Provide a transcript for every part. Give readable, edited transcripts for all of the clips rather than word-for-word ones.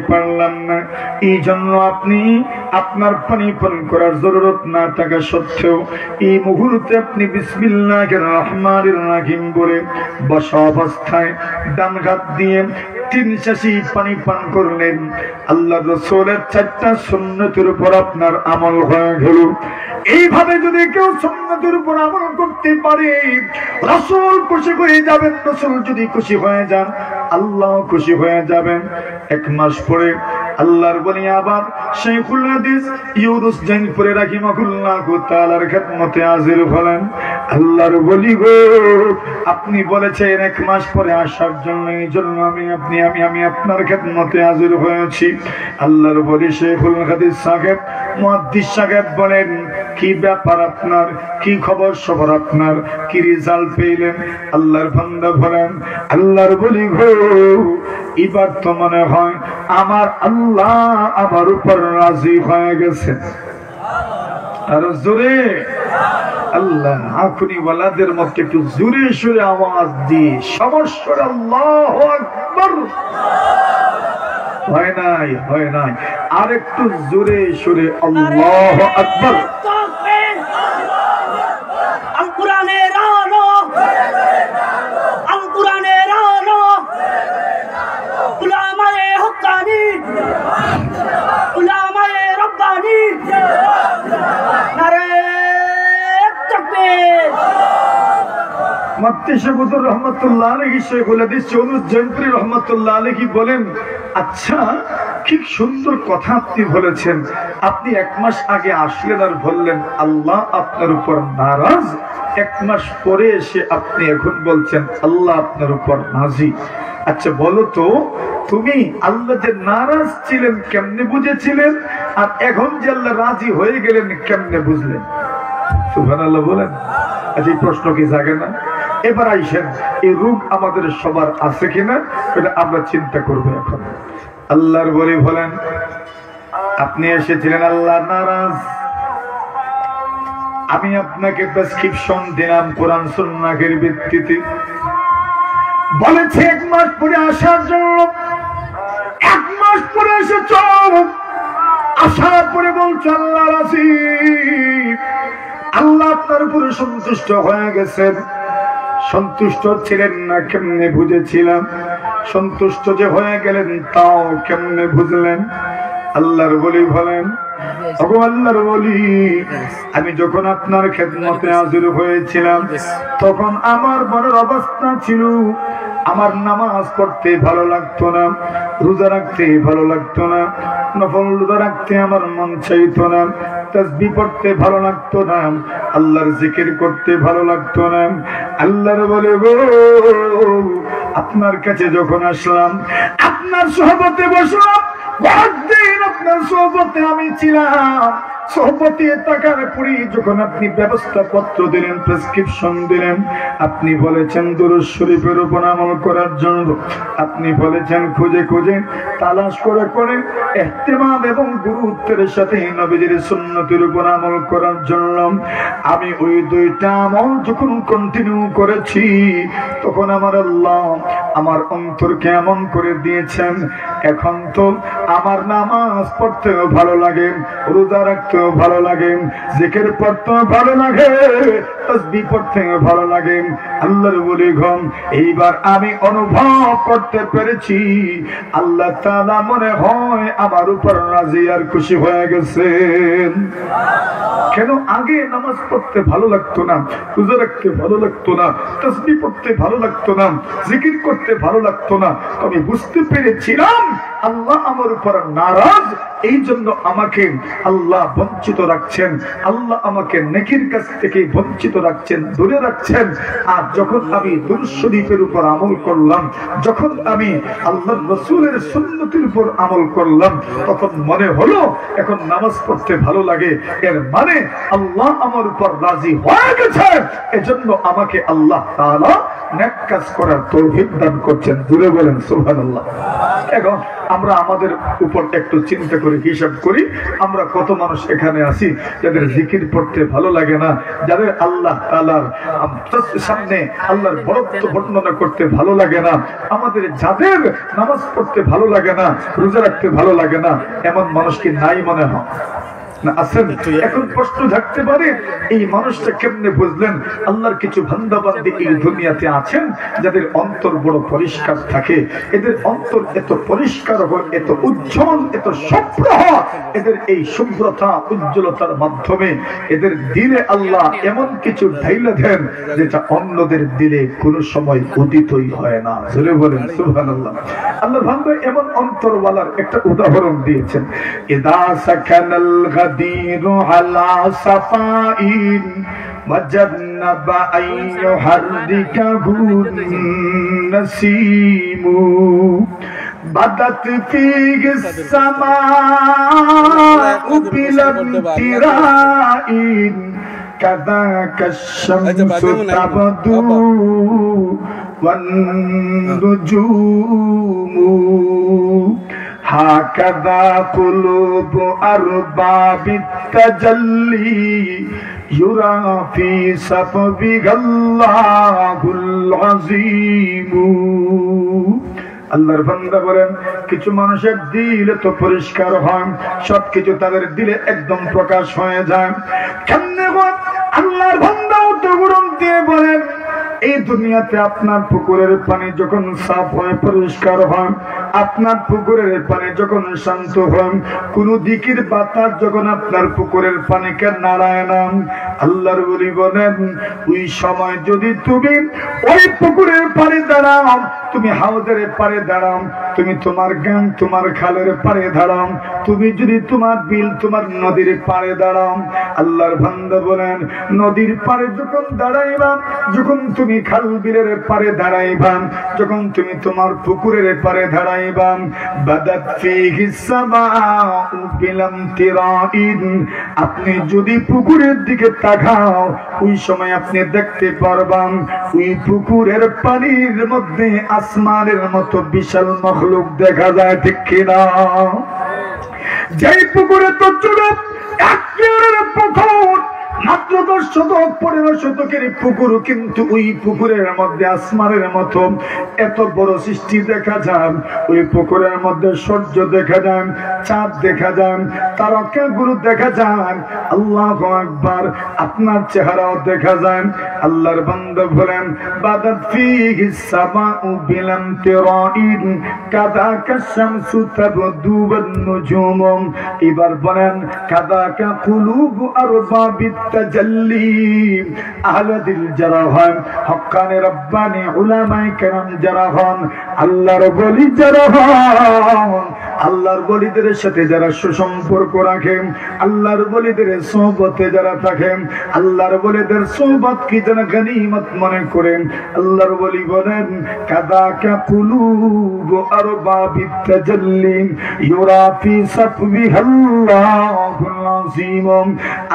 পারলাম না, এই জন্য আপনি আপনার পানি পান করার জরুরত না থাকা সত্ত্বেও এই মুহূর্তে আপনি বিসমিল্লাহির রহমানির রহিম বলে বসা অবস্থায় ডান হাত দিয়ে 3 শাসি পানি পান করলেন। আল্লাহ রাসূলের 4টা সুন্নতের উপর আপনার আমল হয়ে গেল। এইভাবে যদি কেউ সুন্নতের উপর আমল করতে পারে, রাসূল খুশি হয়ে যাবেন। রাসূল যদি খুশি হয়ে যান, আল্লাহ খুশি হয়ে যাবেন। 1 মাস পরে আল্লাহর বলি আবার শাইখুল হাদিস ইউনুস জাইনপুরে রাহিমাহুল্লাহু তাআলার খেদমতে হাজির হলেন। আল্লাহর বলি গো, আপনি বলেছেন 1 মাস পরে আসার জন্য, এই জন্য আমি আপনার খেদমতে হাজির হয়েছি। আল্লাহর বলি শাইখুল হাদিস সাহেব, মুহাদ্দিস সাহেব বলেন, কি ব্যাপার আপনার, কি খবর সবর আপনার, কি রেজাল্ট পেলেন? আল্লাহর বান্দা বলেন, আল্লাহর বলি গো, এবার তো মনে হয় আমার আল্লাহ আমার উপর রাজি হয়ে গেছে। আর জোরে আল্লাহ আখনি ওয়ালাদের মধ্যে একটু জোরে সুরে আওয়াজ দিয়ে সমস্যা আল্লাহু আকবার। হয় নাই আর একটু জোরে সুরে আল্লাহু আকবার। আল কোরআনের আলো, আল কোরআনের আলো, উলামায়ে হক্কানি, উলামায়ে রব্বানি, নারে তাকবীর। মুফতি শাহবুদুর রহমাতুল্লাহ আলাইহি শাইখুল হাদিস ইউনুস জাইনপুরি রহমাতুল্লাহ আলাইহি বলেন, আচ্ছা কি সুন্দর কথা আপনি বলেছেন। আপনি 1 মাস আগে আসলেন আর বললেন আল্লাহ আপনার উপর নারাজ, 1 মাস পরে এসে আপনি এখন বলছেন আল্লাহ আপনার উপর রাজি। আচ্ছা বলো তো, তুমি আল্লাহ যে নারাজ ছিলেন কেমনে বুঝেছিলেন, আর এখন যে আল্লাহ রাজি হয়ে গেলেন কেমনে বুঝলেন? সুবহানাল্লাহ বলেন। আচ্ছা এই প্রশ্ন কি জাগে না? এবার আইসেন, এই রোগ আমাদের সবার আছে কিনা এটা আমরা চিন্তা করবো এখন। আল্লাহর বলি বলেন, আপনি এসেছিলেন আল্লাহ নারাজ, আমি আপনাকে প্রেসক্রিপশন দিলাম কোরআন সুন্নাহের ভিত্তিতে, বলেছে 1 মাস পরে আসার জন্য। 1 মাস পরে এসেছ, আসার পরে বলছো আল্লাহ রাজি, আল্লাহ আপনার উপরে সন্তুষ্ট হয়ে গেছেন। সন্তুষ্ট ছিলেন না কেমনে বুঝেছিলাম, সন্তুষ্ট যে হয়ে গেলেন তাও কেমনে বুঝলেন? আল্লাহর বলি বলেন, ওগো আল্লাহর বলি, আমি যখন আপনার খেদমতে হাজির হয়েছিলাম তখন আমার মনের অবস্থা ছিল, আমার নামাজ পড়তে ভালো লাগতো না, রোজা রাখতে ভালো লাগতো না, নফল রোজা রাখতে আমার মন চাইতো না, তাসবিহ পড়তে ভালো লাগতো না, আল্লাহর জিকির করতে ভালো লাগতো না। আল্লাহর বলে গো, আপনার কাছে যখন আসলাম, আপনার সোহবতে বসলাম, দিন আপনার সোহবতে আমি ছিলাম, সোহবতে থাকার পরে যখন আপনি ব্যবস্থা পত্র দিলেন, প্রেসক্রিপশন দিলেন, আপনি বলেছেন দুরূদ শরীফের উপর আমল করার জন্য, আপনি বলেছেন খুঁজে খুঁজে তালাশ করে করে ইহতিমাম এবং গুরুত্বের সাথে নবীজির সুন্নতের উপর আমল করার জন্য। আমি ওই 2টা আমল যখন কন্টিনিউ করেছি, তখন আমার আল্লাহ আমার অন্তরকে এমন করে দিয়েছেন, এখন তো আমার নামাজ পড়তেও ভালো লাগে, রোজা রাখতেও ভালো লাগে, জিকির পড়তেও ভালো লাগে, তাসবিহ পড়তেও ভালো লাগে। আল্লাহর বলি গম, এইবার আমি অনুভব করতে পেরেছি আল্লাহ তাআলা মনে হয় আমার উপর রাজি আর খুশি হয়ে গেছেন। কেন আগে নামাজ পড়তে ভালো লাগতো না, রোজা রাখতে ভালো লাগতো না, তাসবিহ পড়তে ভালো লাগতো না, জিকির করতে ভালো লাগতো না, আমি বুঝতে পেরেছিলাম আল্লাহ আমার উপর নারাজ, এই জন্য আমাকে আল্লাহ বঞ্চিত রাখছেন, আল্লাহ আমাকে নেকির কাছ থেকে বঞ্চিত রাখছেন, দূরে রাখছেন। আর যখন আমি দুরূদ শরীফের উপর আমল করলাম, যখন আমি আল্লাহর রাসূলের সুন্নতের উপর আমল করলাম, তখন মনে হলো এখন নামাজ পড়তে ভালো লাগে, এর মানে আল্লাহ আমার উপর রাজি হয়ে গেছে। এজন্য আমাকে আল্লাহ তাআলা নেক কাজ করার তৌফিক দান করছেন। জোরে বলেন সুবহানাল্লাহ। এখন আমরা আমাদের উপর একটু চিন্তা করে হিসাব করি, আমরা কত মানুষ এখানে আছি যাদের জিকির পড়তে ভালো লাগে না, যাদের আল্লাহ তাআলার সামনে আল্লাহর বরত্ব বর্ণনা করতে ভালো লাগে না, আমাদের যাদের নামাজ পড়তে ভালো লাগে না, রোজা রাখতে ভালো লাগে না, এমন মানুষ কি নাই মনে হয় না? আছেন? এখন প্রশ্ন থাকতে পারে এই মানুষটা কেমনে বুঝলেন আল্লাহর কিছু বান্দা বান্দী এই দুনিয়াতে আছেন যাদের অন্তর বড় পরিষ্কার থাকে, এদের অন্তর এত পরিষ্কার হয়, এত উজ্জ্বল, এত শুভ্র হয়, এদের এই শুভ্রতা উজ্জ্বলতার মাধ্যমে এদের দিলে আল্লাহ এমন কিছু ঢাইলা দেন যেটা অন্যদের দিলে কোনো সময় উদিতই হয় না। জোরে বলেন সুবহানাল্লাহ। আল্লাহর বান্দা এমন অন্তরওয়ালার একটা উদাহরণ দিয়েছেন, ইদা সাকানাল غدير على صفاء وجنب أن يحركه النسيم بدت فيه السماء بلا امتراء كذاك الشمس تبدو والنجوم هكذا قلوب أرباب التجلي يرى في صفوها الله العظيم। আল্লাহর বান্দা বলেন কিছু মানুষের দিল তো পরিষ্কার হয়, সবকিছু তাদের দিলে একদম প্রকাশ হয়ে যায়। কেমনে আল্লাহর বান্দা উদাহরণ দিয়ে বলেন এই দুনিয়াতে আপনার পুকুরের পানি যখন সাফ হয়, পরিষ্কার হয়, আপনার পুকুরের পানি যখন শান্ত হয়, কোন দিকের বাতাস যখন আপনার পুকুরের পানিকে নাড়ায় না, আল্লাহর ওলি বলেন ওই সময় যদি তুমি ওই পুকুরের পানি দাঁড়াও, তুমি হাউজের পারে দাঁড়াও, তুমি তোমার গান তোমার খালের পারে দাঁড়াও, তুমি যদি তোমার বিল তোমার নদীর পারে দাঁড়াও, আল্লাহর বান্দা বলেন নদীর পারে যখন দাঁড়াইবা, যখন তুমি খাল বিলের পারে দাঁড়াইবা, যখন তুমি তোমার পুকুরের পারে দাঁড়াইবা, বাদাত ফীহিস সামাউ বিলামতিরাইন, আপনি যদি পুকুরের দিকে তাকাও ওই সময় আপনি দেখতে পারবেন ওই পুকুরের পানির মধ্যে আসমানের মতো বিশাল মখলুক দেখা যায়, ঠিক কিনা? যেই পুকুরে তো চুড়ে এক পুকুর মাত্র 10 শতক 15 শতকের পুকুর, কিন্তু ওই পুকুরের মধ্যে আসমানের মতো এত বড় সৃষ্টি দেখা যায়, ওই পুকুরের মধ্যে সূর্য দেখা যায়, চাঁদ দেখা যায়, তারকাগুলো দেখা যায়, আল্লাহু আকবার, আপনার চেহারাও দেখা যায়। আল্লাহর বান্দা বলেন বাদাত ফীহিস সামাউ বিলামতিরাইন কাযাকা শামসু তাবদু ওয়ান নুজুম, এবার বলেন কাযাকা কুলুবু আরবাবিত তাজাল্লি, আহলে দিল যারা হন, হক্কানি রব্বানি উলামায়ে কেরাম যারা হন, আল্লাহর ওলি যারা হন, আল্লাহর ওলিদের সাথে যারা সুসম্পর্ক রাখেন, আল্লাহর ওলিদের সোহবতে যারা থাকেন, আল্লাহর ওলিদের সোহবত কি যেন গনিমত মনে করেন, আল্লাহর ওলি বলেন কাযাকা কুলুবু আরবাবিত তাজাল্লি ইউরা ফি সাফবিহাল্লাহুল আযীম।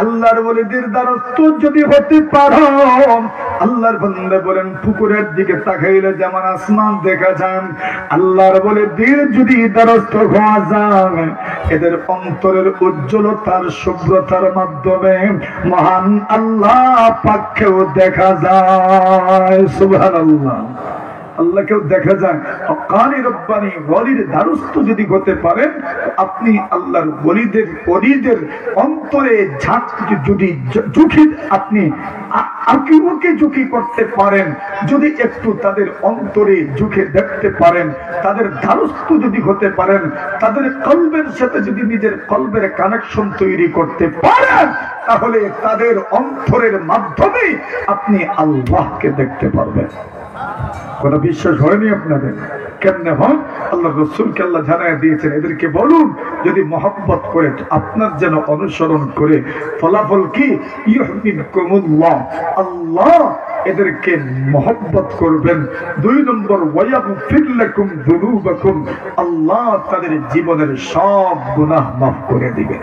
আল্লাহর ওলিদের দ্বারস্থ যদি হতে পারো, আল্লাহর বান্দা বলেন পুকুরের দিকে তাকাইলে যেমন আসমান দেখা যায়, আল্লাহর ওলিদের যদি দ্বারস্থ হওয়া যায়, এদের অন্তরের উজ্জ্বলতার শুভ্রতার মাধ্যমে মহান আল্লাহ পাককেও দেখা যায়। সুবহানাল্লাহ। আল্লাহকেও দেখা যায়। হক্কানি রব্বানি ওলির দ্বারস্থ যদি হতে পারেন, আপনি আল্লাহর ওলিদের অন্তরে যদি ঝুঁকি আপনি আঁকিমুখে ঝুঁকি করতে পারেন, যদি একটু তাদের অন্তরে ঝুঁকে দেখতে পারেন, তাদের দ্বারস্থ যদি হতে পারেন, তাদের কলবের সাথে যদি নিজের কলবের কানেকশন তৈরি করতে পারেন, তাহলে তাদের অন্তরের মাধ্যমে আপনি আল্লাহকে দেখতে পারবেন। কোন বিশ্বাস হয়নি আপনাদের? কেমনে হন? আল্লাহ রাসূলকে আল্লাহ জানায় দিয়েছেন, এদেরকে বলুন যদি মহব্বত করে আপনার যেন অনুসরণ করে, ফলাফল কি? ইউহিব্বুকুমুল্লাহ, আল্লাহ এদেরকে মহব্বত করবেন। 2 নম্বর ওয়ায়াগফির লাকুম যুনুবাকুম, আল্লাহ তাদের জীবনের সব গুনাহ মাফ করে দিবেন।